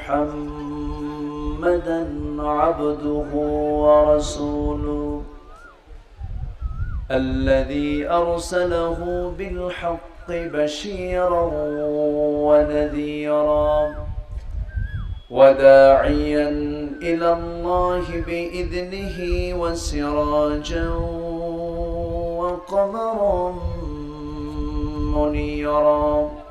محمدا عبده ورسوله الذي أرسله بالحق بشيرا ونذيرا وداعيا إلى الله بإذنه وسراجا وقمرا منيرا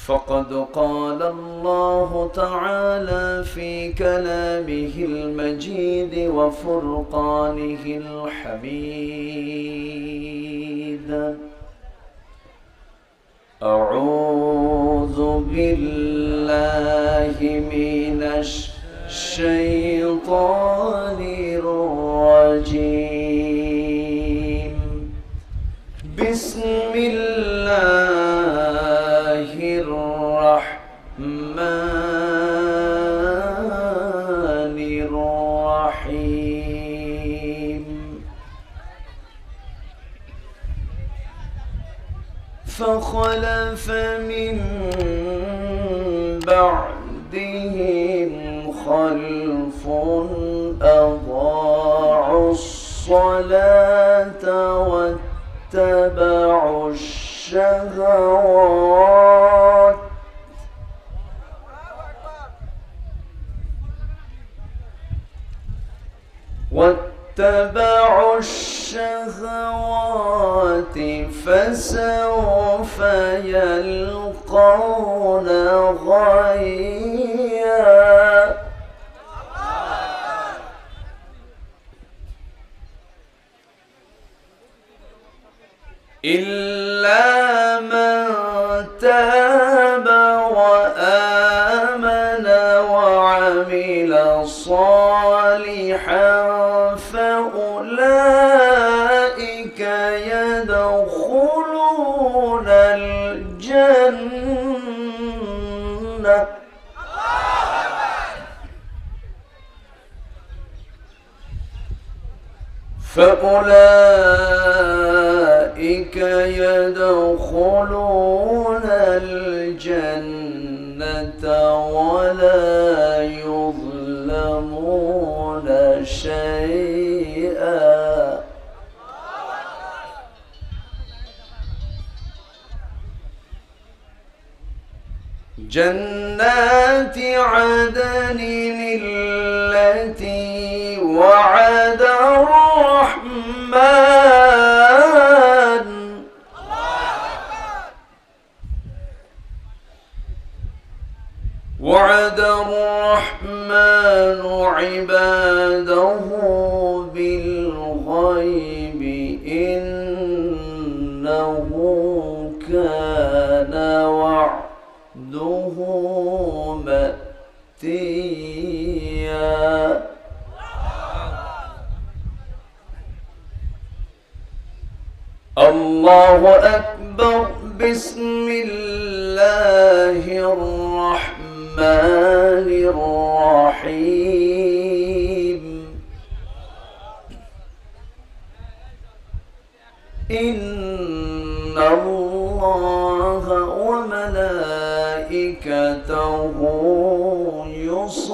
فقد قال الله تعالى في كلامه المجيد وفرقانه الحميد أعوذ بالله من الشيطان الرجيم بسم الله الرحمن الرحيم فخلف من بعدهم خلف أضاعوا الصلاة واتبعوا الشهوات فسوف يلقون غيا إلا من تاب وآمن وعمل صالحا فأولئك يدخلون الجنة ولا يظلمون شيئا جنات عدن التي وعد الرحمن عباده بالغيب إنه كان وعده مأتيا الله أكبر بسم الله الرحمن الرحيم إن الله وملائكته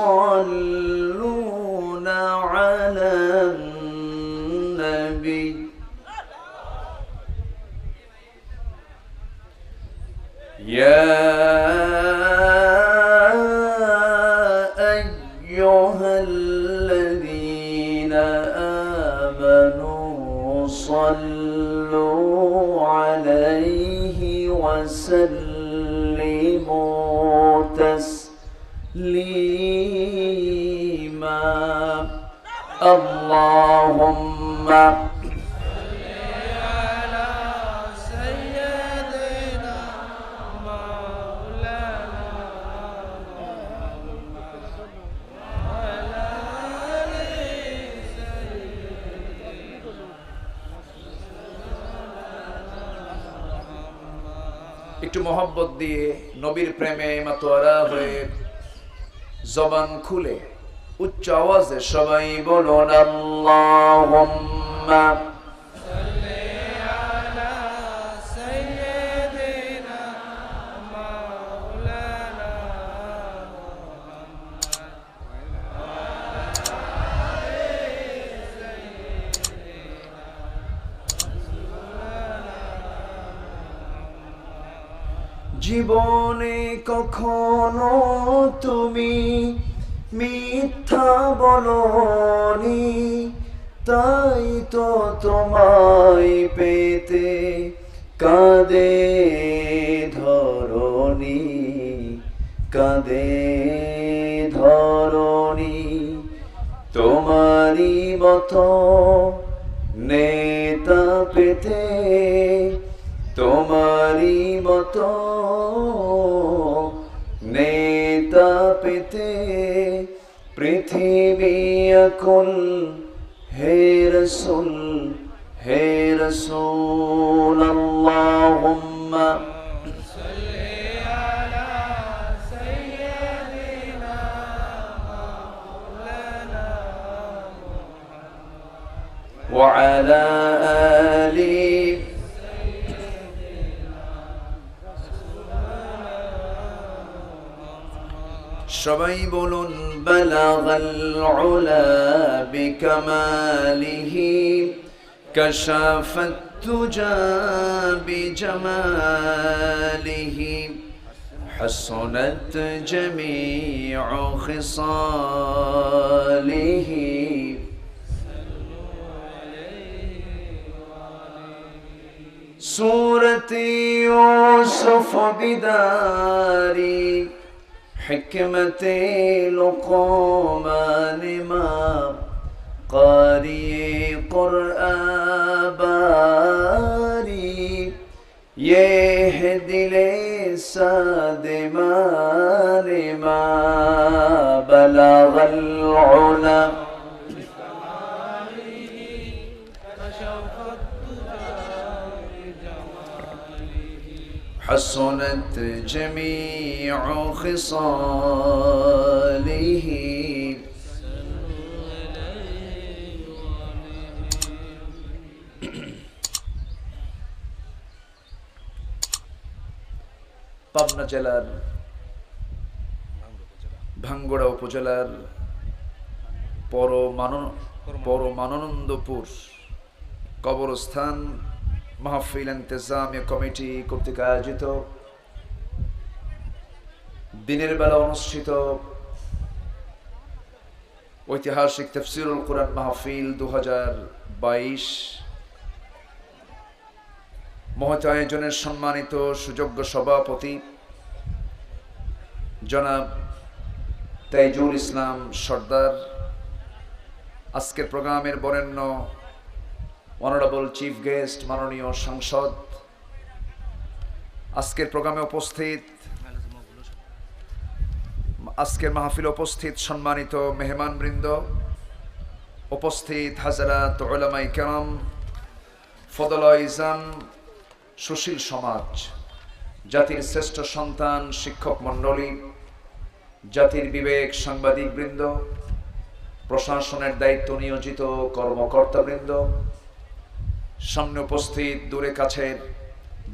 يصلون على النبي يا أيها الذين آمنوا صلوا عليه وسلموا تسليما اللهم একটু মোহব্বত দিয়ে নবীর প্রেমে মাতোয়ারা হয়ে জবান খুলে উচ্চ আওয়াজে সবাই বলুন আল্লাহুম্মা সাল্লি আলা সাইয়্যিদিনা মাওলানা জীবনে কখনো তুমি মিথ্যা বলনি, তাই তো তোমায় পেতে কাঁদে ধরণী, কাঁদে ধরণী। তোমারই মতো নেতা পেতে, তোমারই মতো নেতা পেতে পৃথিবী আকুল। হে রাসূল, হে রাসূল, আল্লাহুম্মা সাল্লি আলা সাইয়্যিদিনা মাওলানা মুহাম্মদ ওয়া আলা আলি। সবাই বলুন বালাগাল উলা বিকামালিহি, কাশাফাত তুজা বিজামালিহি, হাসনাত জামিউ খিসালিহি। সূরত ইউসুফ বিদারি, حكمت لقمان ما قاری قرآن باری، یہ دل سادمان ما بلغ العلا. حسنت جميع خصاله. পাবনা জেলার ভাঙ্গুড়া উপজেলার পরমানন্দপুর কবরস্থান মাহফিল ইন্তেজামিয়া কমিটি কর্তৃক আয়োজিত দিনের বেলা অনুষ্ঠিত ঐতিহাসিক তাফসীরুল কুরআন মাহফিল 2022 মহৎ আয়োজনের সম্মানিত সুযোগ্য সভাপতি জনাব তাইজুল ইসলাম সর্দার, আজকের প্রোগ্রামের বরেণ্য অনারেবল চিফ গেস্ট মাননীয় সাংসদ, আজকের প্রোগ্রামে উপস্থিত, আজকের মাহফিলে উপস্থিত সম্মানিত মেহমানবৃন্দ, উপস্থিত হাজরাত উলামায়ে কেরাম, ফদলায়ে ইজাম, সুশীল সমাজ, জাতির শ্রেষ্ঠ সন্তান শিক্ষক মণ্ডলী, জাতির বিবেক সাংবাদিকবৃন্দ, প্রশাসনের দায়িত্ব নিয়োজিত কর্মকর্তাবৃন্দ, সামনে উপস্থিত দূরে কাছের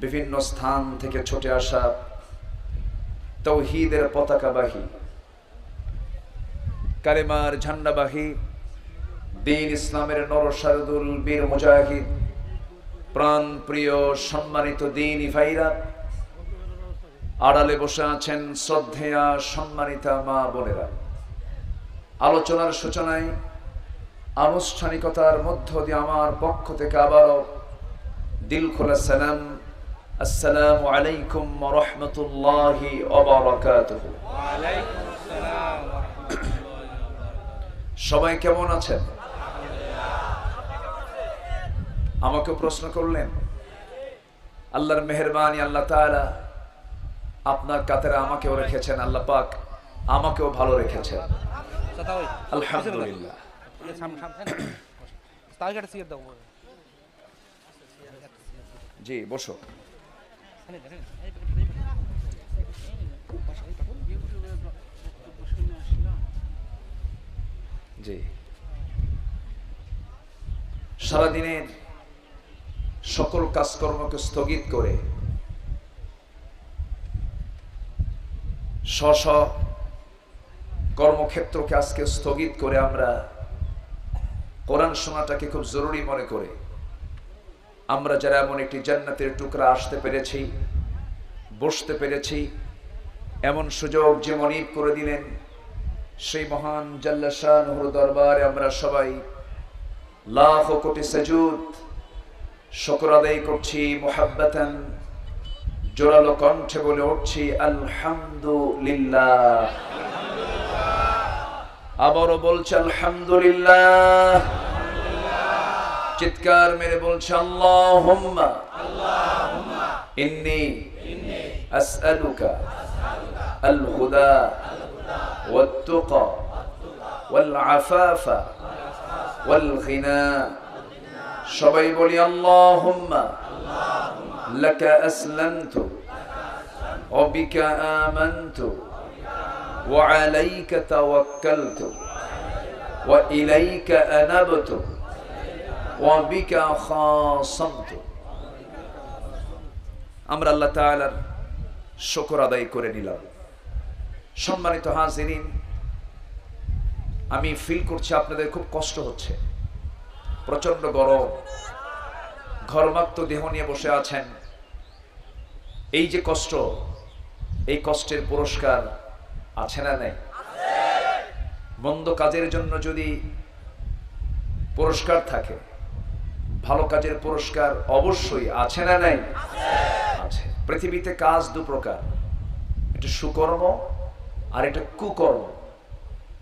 বিভিন্ন স্থান থেকে ছুটে আসা তাওহীদের পতাকাবাহী, কালেমার ঝান্ডাবাহী, দ্বীন ইসলামের নরসারদুল বীর মুজাহিদ, প্রাণ প্রিয় সম্মানিত দ্বীনি ভাইরা, আড়ালে বসে আছেন শ্রদ্ধেয়া সম্মানিতা মা বোনেরা। আলোচনার সূচনায় আনুষ্ঠানিকতার মধ্য দিয়ে আমার পক্ষ থেকে আবারও দিল খোলা সালাম, আসসালামু আলাইকুম ওয়া রাহমাতুল্লাহি ওয়া বারাকাতুহু। ওয়া আলাইকুম আসসালাম ওয়া রাহমাতুল্লাহি ওয়া বারাকাতুহু। সবাই কেমন আছেন? আমাকে প্রশ্ন করলেন, আল্লাহর মেহেরবানি, আল্লাহ তাআলা আপনার কাতারে আমাকেও রেখেছেন, আল্লাহ পাক আমাকেও ভালো রেখেছেন, আলহামদুলিল্লাহ। জি বসো। জি, সারাদিনের সকল কাজকর্মকে স্থগিত করে স্ব কর্মক্ষেত্রকে আজকে স্থগিত করে আমরা কোরআন শোনাটাকে খুব জরুরি মনে করে আমরা যারা এমন একটি জান্নাতের টুকরা আসতে পেরেছি, বসতে পেরেছি, এমন সুযোগ যে মনিব করে দিলেন, সেই মহান জাল্লা শানুর দরবারে আমরা সবাই লাখ কোটি সাজুদ শুকর আদায় করছি। মুহাব্বাতান জোরালো কণ্ঠে বলে উঠছি আলহামদুলিল্লাহ। আবারও বলছে আলহামদুলিল্লাহ। চিৎকার মেরে বলছে আল্লাহুম্মা ইন্নী আসআলুকা আল হুদা ওয়াত তুকা ওয়াল আফাফা ওয়াল গিনা। সবাই বলি আল্লাহুম্মা লাকা আসলামতু ওয়া বিকা আমানতু ওয়া আলাইকা তাওয়াক্কালতু ওয়া ইলাইকা আনাবতু ওয়া বিকা খাসামতু। আমরা আল্লাহ তাআলার শুকর আদায় করে নিলাম। সম্মানিত হাজিরিন, আমি ফিল করছি আপনাদের খুব কষ্ট হচ্ছে, প্রচন্ড গরম, ঘর্মাক্ত দেহ নিয়ে বসে আছেন। এই যে কষ্ট, এই কষ্টের পুরস্কার আছে না নেই? মন্দ কাজের জন্য যদি পুরস্কার থাকে, ভালো কাজের পুরস্কার অবশ্যই আছে না নেই? আছে। পৃথিবীতে কাজ দু প্রকার, একটা সুকর্ম আর একটা কুকর্ম।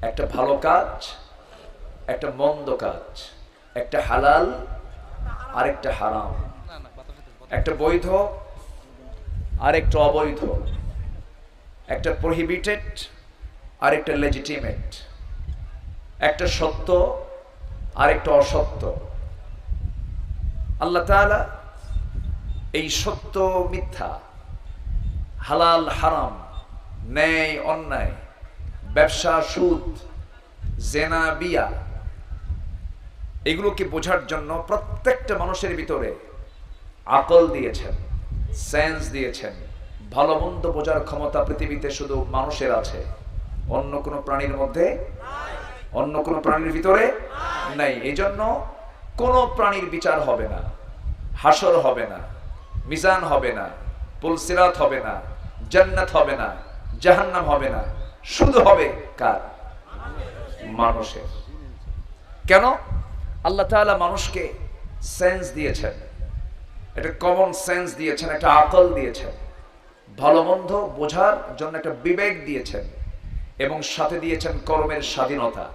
একটা ভালো কাজ, একটা মন্দ কাজ, একটা হালাল আর একটা হারাম, একটা বৈধ আর একটা অবৈধ, একটা প্রহিবিটেড আর একটা লেজিটিমেট, একটা সত্য আর একটা অসত্য। আল্লাহ তাআলা এই সত্য মিথ্যা, হালাল হারাম, ন্যায় অন্যায়, ব্যবসা সুদ, জেনা বিয়া, এগুলোকে বোঝার জন্য প্রত্যেকটা মানুষের ভিতরে আকল দিয়েছেন, সেন্স দিয়েছেন। ভালো মন্দ বোঝার ক্ষমতা পৃথিবীতে শুধু মানুষের আছে, অন্য কোনো প্রাণীর মধ্যে, অন্য কোনো প্রাণীর ভিতরে নাই। এই জন্য কোনো প্রাণীর বিচার হবে না, হাসর হবে না, মিজান হবে না, পুলসিরাত হবে না, জান্নাত হবে না, জাহান্নাম হবে না, শুধু হবে কার? মানুষের। কেন? আল্লাহ তাআলা মানুষকে সেন্স দিয়েছেন, একটা কমন সেন্স দিয়েছেন, একটা আকল দিয়েছেন, ভালো মন্দ বোঝার জন্য একটা বিবেক দিয়েছেন, এবং সাথে দিয়েছেন কর্মের স্বাধীনতা।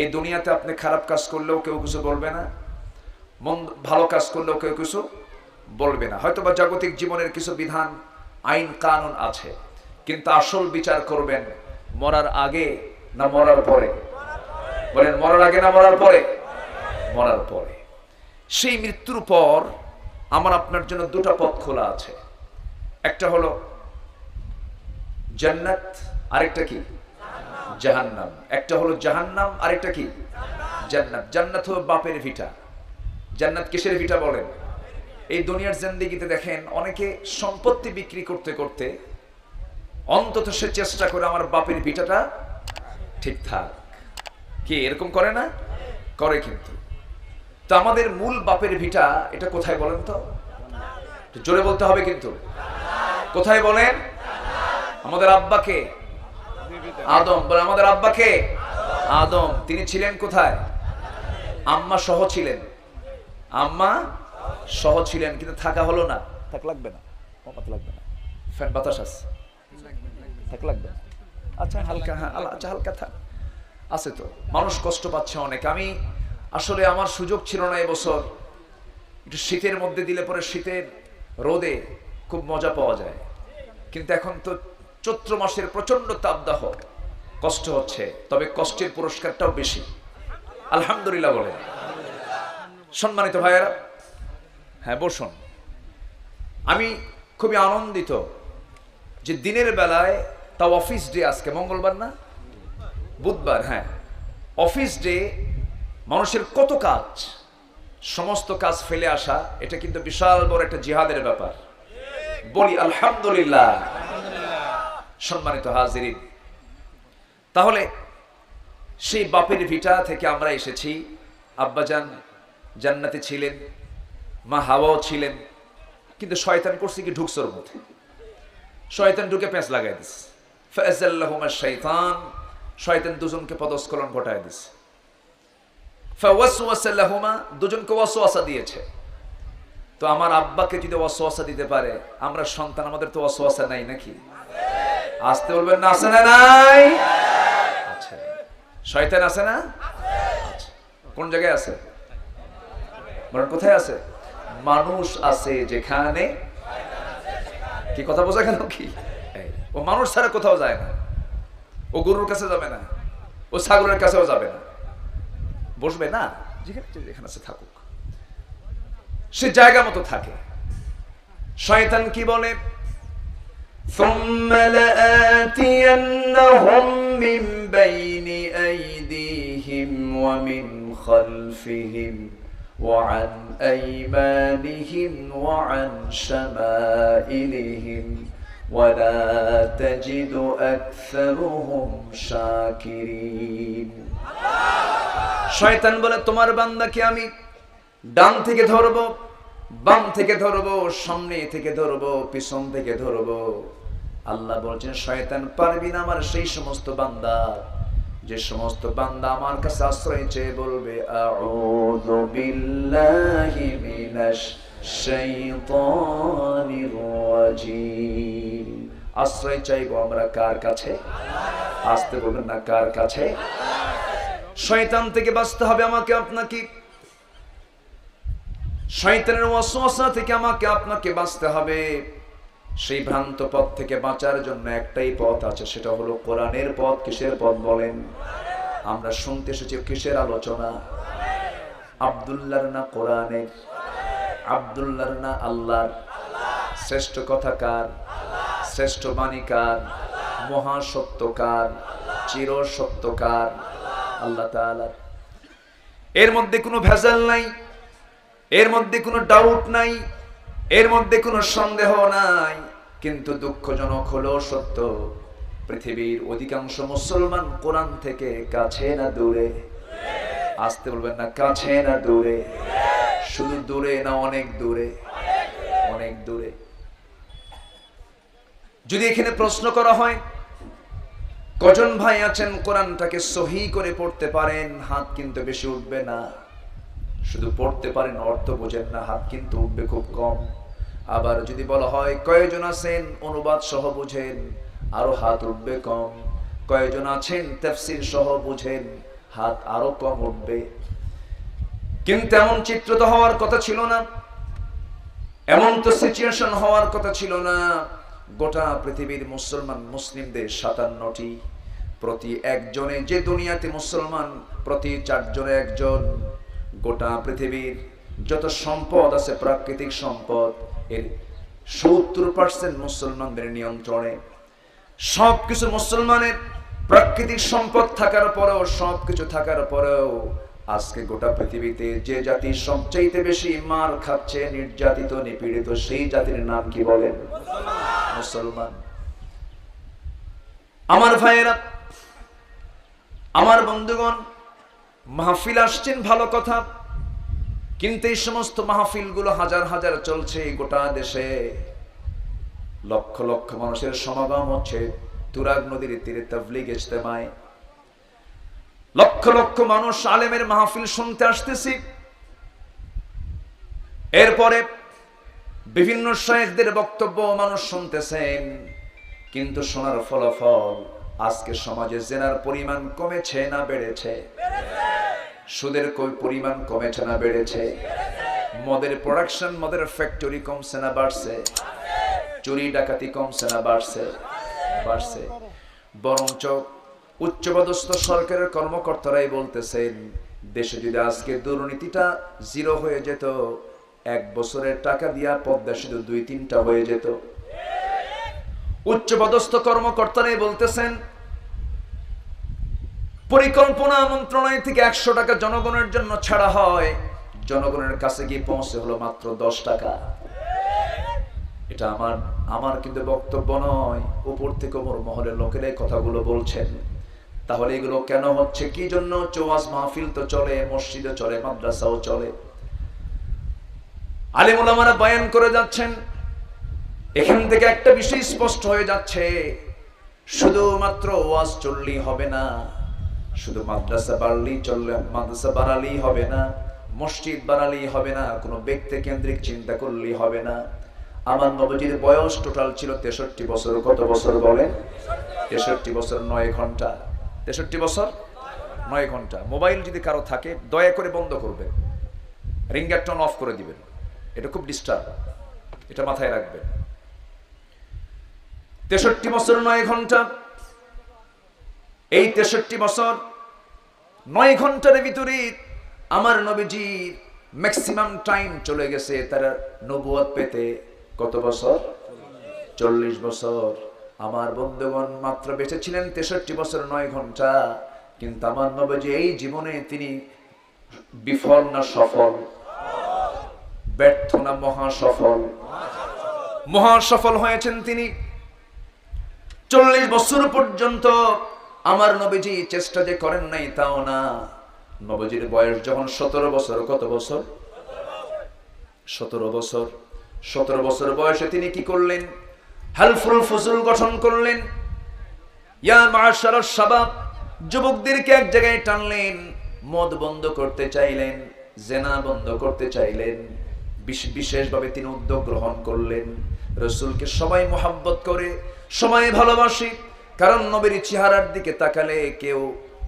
এই দুনিয়াতে আপনি খারাপ কাজ করলেও কেউ কিছু বলবে না, ভালো কাজ করলেও কেউ কিছু বলবে না। হয়তোবা জাগতিক জীবনের কিছু বিধান, আইন কানুন আছে, কিন্তু আসল বিচার করবেন মরার আগে না মরার পরে? বলেন, মরার আগে না মরার পরে? মরার পরে। সেই মৃত্যুর পর আমার আপনার জন্য দুটো পথ খোলা আছে। একটা হলো জান্নাত, আরেকটা কি? জাহান্নাম। একটা হলো জাহান্নাম, আরেকটা কি? জান্নাত। জান্নাত হলো বাপের ভিটা। জান্নাত কিসের ভিটা বলেন? এই দুনিয়ার জিন্দেগিতে দেখেন অনেকে সম্পত্তি বিক্রি করতে করতে অন্তত সে চেষ্টা করে আমার বাপের ভিটাটা ঠিকঠাক। কি এরকম করে না? করে। কিন্তু তো আমাদের মূল বাপের ভিটা এটা কোথায় বলেন তো? জোরে বলতে হবে কিন্তু। কোথায় বলেন? আমাদের আব্বাকে আদম বলে। আমাদের আব্বাকে আদম। তিনি ছিলেন কোথায়? আম্মা সহ ছিলেন। আম্মা সহ ছিলেন, কিন্তু থাকা হলো না। থাক লাগবে না, লাগবে না, ফ্যান বাতাস আছে, থাক লাগবে না। আচ্ছা হালকা, হ্যাঁ আচ্ছা হালকা থাক আছে তো। মানুষ কষ্ট পাচ্ছে অনেক। আমি আসলে আমার সুযোগ ছিল না এবছর। একটু শীতের মধ্যে দিলে পরে শীতের রোদে খুব মজা পাওয়া যায়, কিন্তু এখন তো চৈত্র মাসের প্রচন্ড তাপদাহ, কষ্ট হচ্ছে। তবে কষ্টের পুরস্কারটাও বেশি। আলহামদুলিল্লাহ বলেন। সম্মানিত ভাইয়েরা, হ্যাঁ বসুন। আমি খুবই আনন্দিত যে দিনের বেলায়, তাও অফিস ডে, আজকে মঙ্গলবার না, বুধবার, হ্যাঁ অফিস ডে, মানুষের কত কাজ, সমস্ত কাজ ফেলে আসা, এটা কিন্তু বিশাল বড় একটা জিহাদের ব্যাপার। বলি আলহামদুলিল্লাহ। সম্মানিত হাজিরিন, তাহলে সেই বাপের ভিটা থেকে আমরা এসেছি। আব্বাজান জান্নাতে ছিলেন, মা হাওয়াও ছিলেন, কিন্তু শয়তান করছে কি ঢুকছোর মধ্যে। শয়তান ঢুকে পেঁচ লাগাই দিছে। ফাআযাল্লাহুমা শাইতান, শয়তান দুজনকে পদস্খলন ঘটায় দিছে। ফাওয়াসওয়াসা লাহুমা, দুজনকে ওয়াসওয়াসা দিয়েছে। তো আমার আব্বাকে যদি ওয়াসওয়াসা দিতে পারে, আমরা সন্তান, আমাদের তো ওয়াসওয়াসা নাই নাকি? আসতে বলবেন না, আছে না নাই? আচ্ছা, শয়তান আছে না? আচ্ছা, কোন জায়গায় আছে? বলেন কোথায় আছে? মানুষ আছে যেখানে, কি কথা বোঝা গেল কি? ও মানুষ ছাড়া কোথাও যায় না। ও গরুর কাছে যাবে না, ও ছাগলের কাছেও যাবে না, বসবে না, যেখানে আছে থাকুক, সে জায়গা মতো থাকে। শয়তান কি বলে? ثُمَّ لَآتِيَنَّهُم مِّن بَيْنِ أَيْدِيهِمْ وَمِنْ خَلْفِهِمْ وَعَنْ أَيْمَانِهِمْ وَعَنْ شَمَائِلِهِمْ وَلَا تَجِدُ أَكْثَرَهُمْ شَاكِرِينَ। শয়তান বলে, তোমার বান্দাকে আমি ডান থেকে ধরবো, বাম থেকে ধরবো, সামনে থেকে ধরবো, পিছন থেকে ধরবো। আল্লাহ বলছেন, শয়তান পারবি না আমার সেই সমস্ত বান্দা, যে সমস্ত বান্দা আমার কাছে আশ্রয় চেয়ে বলবে আউযু বিল্লাহি মিনাশ শাইতানির রাজিম। আশ্রয় চাইবো আমরা কার কাছে? আসতে বলবেন না, কার কাছে? শয়তান থেকে বাঁচতে হবে আমাকে আপনাকে। শয়তানের ওয়াসওয়াসা থেকে আমাকে আপনাকে বাঁচতে হবে। সেই ভ্রান্ত পথ থেকে বাঁচার জন্য একটাই পথ আছে, সেটা হলো কোরআনের পথ। কিসের পথ বলেন? আমরা শুনতে এসেছি কিসের আলোচনা? আব্দুল্লাহর না কোরআনের? আব্দুল্লাহর না আল্লাহর? শ্রেষ্ঠ কথাকার, শ্রেষ্ঠ বাণীকার, মহাসত্যকার, চির সত্যকার আল্লাহ তাআলা। এর মধ্যে কোনো ভেজাল নাই, এর মধ্যে কোনো ডাউট নাই, এর মধ্যে কোনো সন্দেহ নাই। কিন্তু দুঃখজনক হলো সত্য, পৃথিবীর অধিকাংশ মুসলমান কোরআন থেকে কাছে না দূরে? আসতে বলবেন না, কাছে না দূরে? শুধু দূরে না, অনেক দূরে, অনেক দূরে। যদি এখানে প্রশ্ন করা হয় কজন ভাই আছেন কোরআনটাকে সহি করে পড়তে পারেন, হাত কিন্তু বেশি উঠবে না। শুধু পড়তে পারেন, অর্থ বোঝেন না, হাত কিন্তু উঠবে খুব কম। আবার যদি বলা হয় কয়জন আছেন অনুবাদ সহ বুঝেন, আরো হাত উঠবে কম। কয়জন আছেন তাফসীর সহ বুঝেন, হাত আরো কম উঠবে। কিন্তু এমন চিত্র তো হওয়ার কথা ছিল না, এমন তো সিচুয়েশন হওয়ার কথা ছিল না। গোটা পৃথিবীর মুসলমান, মুসলিমদের 57টি, প্রতি একজনে, যে দুনিয়াতে মুসলমান প্রতি 4 জনে একজন। গোটা পৃথিবীর যত সম্পদ আছে, প্রাকৃতিক সম্পদ, এর 70% মুসলমানদের নিয়ন্ত্রণে। সবকিছু মুসলমানের, প্রাকৃতিক সম্পদ থাকার পরেও, সবকিছু থাকার পরেও আজকে গোটা পৃথিবীতে যে জাতি সবচাইতে বেশি মার খাচ্ছে, নির্যাতিত, নিপীড়িত, সেই জাতির নাম কি বলেন? মুসলমান। আমার ভাইয়েরা, আমার বন্ধুগণ, মাহফিল আসছেন ভালো কথা, কিন্তু এই সমস্ত মাহফিলগুলো হাজার হাজার চলছে গোটা দেশে। লক্ষ লক্ষ মানুষের সমাগম হচ্ছে তুরাগ নদীর তীরে তাবলীগ ইজতেমায়। লক্ষ লক্ষ মানুষ আলেমের মাহফিল শুনতে আসতেছি। এরপরে বিভিন্ন শায়েখদের বক্তব্য মানুষ শুনতেছেন, কিন্তু শোনার ফলাফল আজকে সমাজে জেনার পরিমাণ কমেছে না বেড়েছে? সুদের পরিমাণ কমেছে না বেড়েছে? মদের প্রোডাকশন, মদের ফ্যাক্টরি কমছে না বাড়ছে? চুরি ডাকাতি কমছে না বাড়ছে? বাড়ছে। বরঞ্চ উচ্চপদস্থ সরকারের কর্মকর্তারাই বলতেছেন, দেশে যদি আজকে দুর্নীতিটা 0 হয়ে যেত, 1 বছরের টাকা দিয়া পদ্মা সেতু 2-3টা হয়ে যেত। উচ্চপদস্থ কর্মকর্তারাই বলতেছেন, পরিকল্পনা মন্ত্রণালয় থেকে 100 টাকা জনগণের জন্য ছাড়া হয়, জনগণের কাছে গিয়ে পৌঁছে হলো মাত্র 10 টাকা। এটা আমার কিন্তু বক্তব্য নয়, উপর থেকে ওপর মহলের লোকেরাই কথাগুলো বলছেন। তাহলে এগুলো কেন হচ্ছে, কি জন্য? ওয়াজ মাহফিল তো চলে, মসজিদে চলে, মাদ্রাসাও চলে, আলেম ওলামারা বয়ান করে যাচ্ছেন, এখান থেকে একটা বিষয় স্পষ্ট হয়ে যাচ্ছে, শুধুমাত্র ওয়াজ চললেই হবে না, শুধু মাদ্রাসা বাড়ালেই হবে না, মসজিদ বাড়ালেই হবে না, কোনো ব্যক্তি কেন্দ্রিক চিন্তা করলেই হবে না। আমার নবীজির বয়স টোটাল ছিল 63 বছর। কত বছর বলে? 63 বছর 9 ঘন্টা। 63 বছর 9 ঘন্টা। মোবাইল যদি কারো থাকে দয়া করে বন্ধ করবেন, রিংগার টোন অফ করে দিবেন, এটা খুব ডিস্টার্ব, এটা মাথায় রাখবেন। 63 বছর 9 ঘন্টা। এই 63 বছর 9 ঘন্টার ভিতরে আমার নবীজির ম্যাক্সিমাম টাইম চলে গেছে তার নবুয়ত পেতে। কত বছর? 40 বছর। আমার বন্ধুগণ মাত্র বেঁচে ছিলেন 63 বছর 9 ঘন্টা, কিন্তু আমার নবীজি এই জীবনে তিনি বিফল না সফল? ব্যর্থ না মহা সফল? মহা সফল হয়েছেন তিনি। 40 বছর পর্যন্ত আমার নবীজি চেষ্টা যে করেন নাই তাও না। নবীজির বয়স যখন 17 বছর। কত বছর? 17 বছর। 17 বছর বয়সে তিনি কি করলেন? হালফুল ফুজুল গঠন করলেন। ইয়া মাশারাশ শাবাব, যুবকদেরকে এক জায়গায় টানলেন, মদ বন্ধ করতে চাইলেন, জেনা বন্ধ করতে চাইলেন। বিশেষভাবে তিনি উদ্যোগ গ্রহণ করলেন। রাসূলকে সবাই মোহাব্বত করে, সবাই ভালোবাসে, কারণ নবীর চেহারার দিকে তাকালে কেউ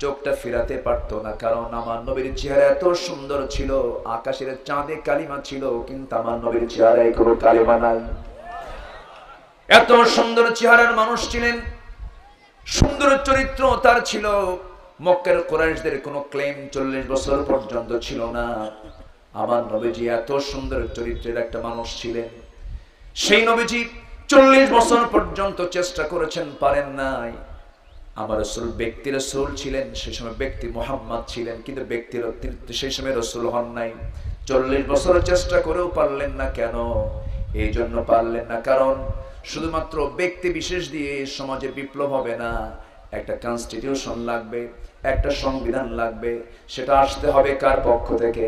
চোখটা ফিরাতে পারতো না, কারণ আমার নবীর চেহারা এত সুন্দর ছিল, আকাশের চাঁদে কালিমা ছিল, কিন্তু আমার নবীর চেহারায় কোনো কালিমা নাই। এত সুন্দর চেহারার মানুষ ছিলেন, সুন্দর চরিত্র তার ছিল। মক্কার কুরাইশদের কোনো ক্লেম 40 বছর পর্যন্ত ছিল না। আমার নবীজি এত সুন্দর চরিত্রের একটা মানুষ ছিলেন। সেই নবীজি 40 বছর পর্যন্ত চেষ্টা করেছেন, পারেন নাই। আমার রাসূল ব্যক্তি রাসূল ছিলেন, সেই সময় ব্যক্তি মুহাম্মদ ছিলেন, কিন্তু ব্যক্তির সেই সময় রাসূল হন নাই। 40 বছর চেষ্টা করেও পারলেন না। কেন? এই জন্য পারলেন না কারণ শুধুমাত্র ব্যক্তি বিশেষ দিয়ে সমাজে বিপ্লব হবে না, একটা কনস্টিটিউশন লাগবে, একটা সংবিধান লাগবে। সেটা আসতে হবে কার পক্ষ থেকে?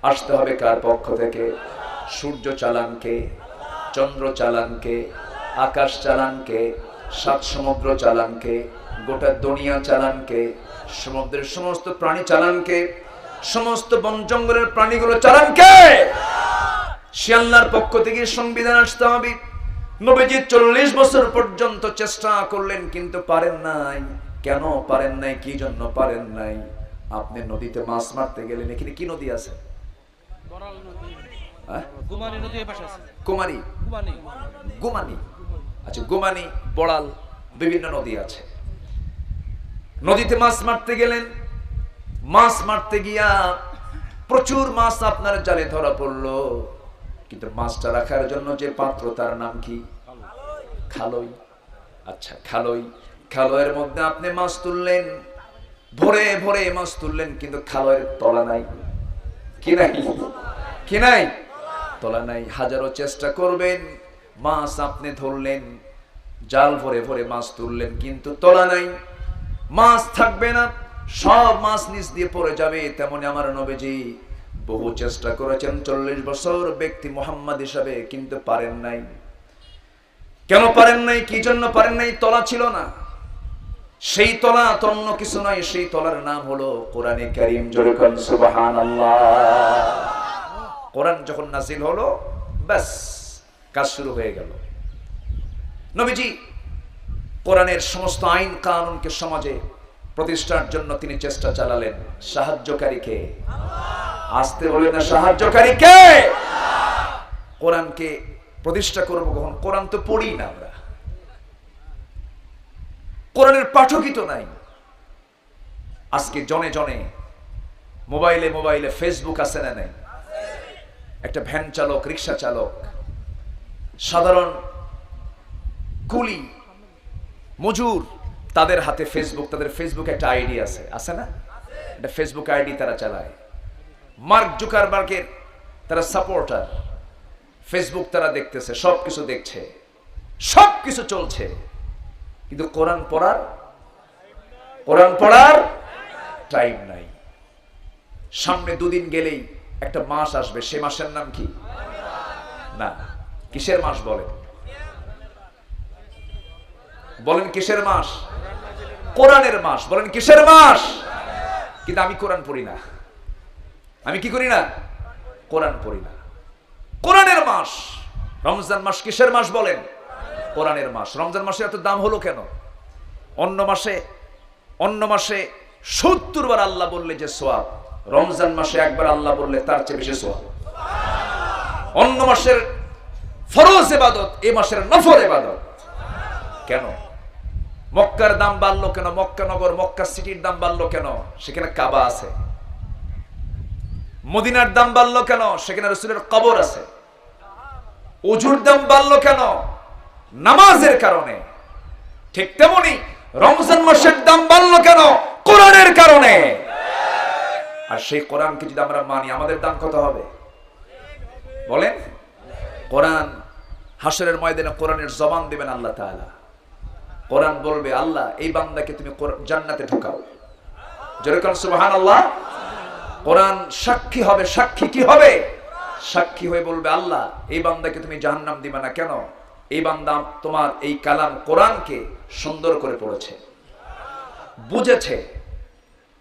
আসতে হবে কার পক্ষ থেকে? সূর্য চালানকে, চন্দ্র চালানকে, আকাশ চালানকে, সাত সমুদ্র চালানকে, গোটা দুনিয়া চালানকে, সমুদ্রের সমস্ত প্রাণী চালানকে, সমস্ত বন জঙ্গলের প্রাণীগুলো চালানকে? সে আল্লাহর পক্ষ থেকে সংবিধান আসতে হবে। নবীজি 40 বছর পর্যন্ত চেষ্টা করলেন, কিন্তু পারেন নাই। কেন পারেন নাই? কি জন্য পারেন নাই? আপনি নদীতে মাছ মারতে গেলেন, এখানে কি নদী আছে? কুমারী, গুমানি। আচ্ছা, গুমানি, বড়াল, বিভিন্ন নদী আছে। নদীতে মাছ মারতে গেলেন, মাছ মারতে গিয়া প্রচুর মাছ আপনার জালে ধরা পড়লো, কিন্তু মাছটা রাখার জন্য যে পাত্র তার নাম কি? খালই। আচ্ছা, খালই। খালয়ের মধ্যে আপনি মাছ তুললেন, ভরে ভরে মাছ তুললেন, কিন্তু খালয়ের তলা নাই। কি নাই? কি নাই? তলা নাই। হাজারো চেষ্টা করবেন, মাছ আপনি ধরলেন, জাল ভরে ভরে মাছ তুললেন, কিন্তু তলা নাই, মাছ থাকবে না, সব মাছ নিচ দিয়ে পড়ে যাবে। তেমনি আমার নবীজি বহু চেষ্টা করেছেন 40 বছর ব্যক্তি মুহাম্মদ হিসাবে, কিন্তু পারেন নাই। কেন পারেন নাই? কি জন্য পারেন নাই? তলা ছিল না। সেই তলা তো অন্য কিছু নয়, সেই তলার নাম হলো কোরআনে কারীম। জোরে কোন সুবহানাল্লাহ। কোরআন যখন নাযিল হলো, ব্যাস কাজ শুরু হয়ে গেল। নবীজি কোরআনের সমস্ত আইন কানুনকে সমাজে প্রতিষ্ঠার জন্য তিনি চেষ্টা চালালেন। সাহায্যকারী কে? আসতে বলে না, সাহায্যকারী কে? কোরআনকে প্রতিষ্ঠা করবো কখন? কোরআন তো পড়ি না আমরা, কোরআনের পাঠকই তো নাই। আজকে জনে জনে মোবাইলে মোবাইলে ফেসবুক আছে না নাই? একটা ভ্যান চালক, রিক্সা চালক, সাধারণ কুলি, মজুর, তাদের হাতে ফেসবুক, তাদের ফেসবুক একটা আইডি আছে, আছে না? একটা ফেসবুক আইডি তারা চালায়। মার্ক জুকারবার্গের তারা সাপোর্টার। ফেসবুক তারা দেখতেছে, সবকিছু দেখছে, সবকিছু চলছে, কিন্তু কোরআন পড়ার টাইম নাই। সামনে দুদিন গেলেই একটা মাস আসবে, সে মাসের নাম কি? না, কিসের মাস বলেন? বলেন কিসের মাস? কোরআনের মাস। বলেন কিসের মাস? কিন্তু আমি কোরআন পড়ি না। আমি কি করি না? কোরআন পড়ি না। কোরআনের মাস রমজান মাস। কিসের মাস বলেন? কোরআনের মাস। রমজান মাসে এত দাম হলো কেন? অন্য মাসে 70 বার আল্লাহ বললে যে সওয়াব, রমজান মাসে একবার আল্লাহ বললে তার চেয়ে বেশি সওয়াব। অন্য মাসের ফরজ ইবাদত, এই মাসের নফল ইবাদত। কেন? মক্কার দাম বাড়লো কেন? মক্কা নগর, মক্কা সিটির দাম বাড়লো কেন? সেখানে কাবা আছে। মদিনার দাম বাড়লো কেন? সেখানে রাসূলের কবর আছে। ওযুর দাম বাড়লো কেন? নামাজের কারণে। ঠিক তেমনি রমজান মাসের দাম বাড়লো কেন? কোরআনের কারণে। আর সেই কোরআনকে যদি আমরা মানি, আমাদের দাম কত হবে বলেন? কোরআন হাসরের ময়দানে কোরআনের জবান দিবেন আল্লাহ তাআলা। কোরআন বলবে, আল্লাহ এই বান্দাকে তুমি জান্নাতে ঢোকাও। জোরে বলেন সুবহানাল্লাহ। কোরআন সাক্ষী হবে। সাক্ষী কি হবে? সাক্ষী হয়ে বলবে, আল্লাহ এই বান্দাকে তুমি জাহান্নাম দিবে না। কেন? এই বান্দা তোমার এই কালাম কোরআনকে সুন্দর করে পড়েছে, বুঝেছে,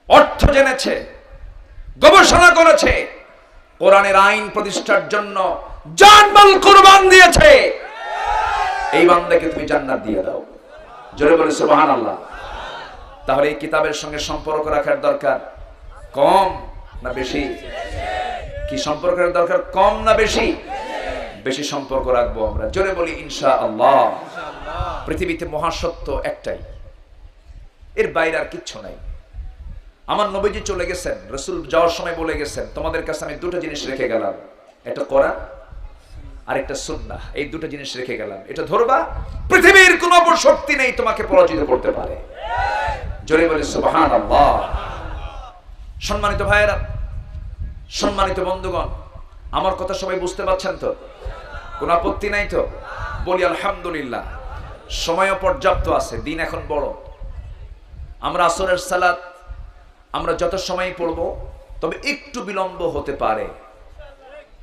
অর্থ জেনেছে, গবেষণা করেছে, কোরআনের আইন প্রতিষ্ঠার জন্য জানমাল কুরবান দিয়েছে। এই বান্দাকে তুমি জান্নাত দিয়ে দাও। জোরে বলে সুবহানাল্লাহ। তাহলে এই কিতাবের সঙ্গে সম্পর্ক রাখার দরকার কম না বেশি? কি সম্পর্কের দরকার? কম না বেশি? বেশি সম্পর্ক রাখবো আমরা। জোরে বলি ইনশাআল্লাহ। পৃথিবীতে মহাসত্য একটাই, এর বাইরে আর কিচ্ছু নাই। আমার নবীজি চলে গেছেন, রাসূল যাওয়ার সময় বলে গেছেন, তোমাদের কাছে আমি দুটো জিনিস রেখে গেলাম, একটা কোরআন আর একটা সুন্নাহ। এই দুটো জিনিস রেখে গেলাম, এটা ধরবা, পৃথিবীর কোনো অপর শক্তি নেই তোমাকে পরাজিত করতে পারে। জোরে বলি সুবহানাল্লাহ। সম্মানিত ভাইয়েরা, সম্মানিত বন্ধুগণ, আমার কথা সবাই বুঝতে পারছেন তো? কোনো আপত্তি নাই তো? বলি আলহামদুলিল্লাহ। সময়ও পর্যাপ্ত আছে, দিন এখন বড়। আমরা আসরের সালাত আমরা যত সময় পড়ব, তবে একটু বিলম্ব হতে পারে,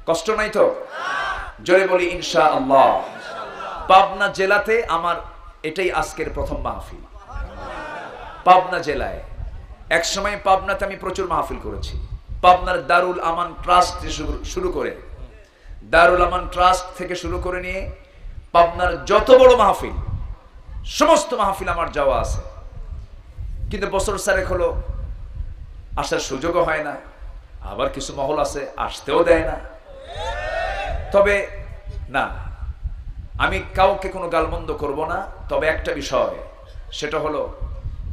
কষ্ট নাই তো? জোরে বলি ইনশাআল্লাহ। পাবনা জেলাতে আমার এটাই আজকের প্রথম মাহফিল। পাবনা জেলায় এক সময় পাবনাতে আমি প্রচুর মাহফিল করেছি। পাবনার দারুল আমান ট্রাস্ট শুরু করে, দারুল আমান ট্রাস্ট থেকে শুরু করে নিয়ে পাবনার যত বড় মাহফিল, সমস্ত মাহফিল আমার যাওয়া আছে। কিন্তু বছর চারেক হলো আসার সুযোগও হয় না, আবার কিছু মহল আছে আসতেও দেয় না। তবে না, আমি কাউকে কোনো গালমন্দ করব না। তবে একটা বিষয়, সেটা হলো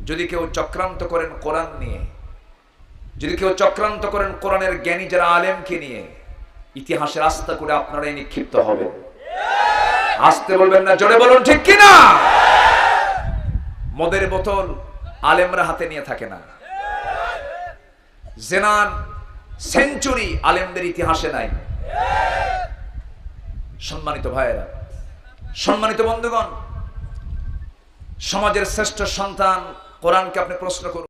যদি কেউ চক্রান্ত করেন কোরআন নিয়ে, যদি কেউ চক্রান্ত করেন কোরআনের জ্ঞানী যারা আলেমকে নিয়ে, ইতিহাসের রাস্তা করে আপনারাই নিক্ষিপ্ত হবেন। আসতে বলবেন না, জোরে বলুন ঠিক কিনা? মদের বোতল আলেমরা হাতে নিয়ে থাকে না, জেনার সেঞ্চুরি আলেমদের ইতিহাসে নাই। সম্মানিত ভাইয়েরা, সম্মানিত বন্ধুগণ, সমাজের শ্রেষ্ঠ সন্তান কোরআনকে আপনি প্রশ্ন করুন।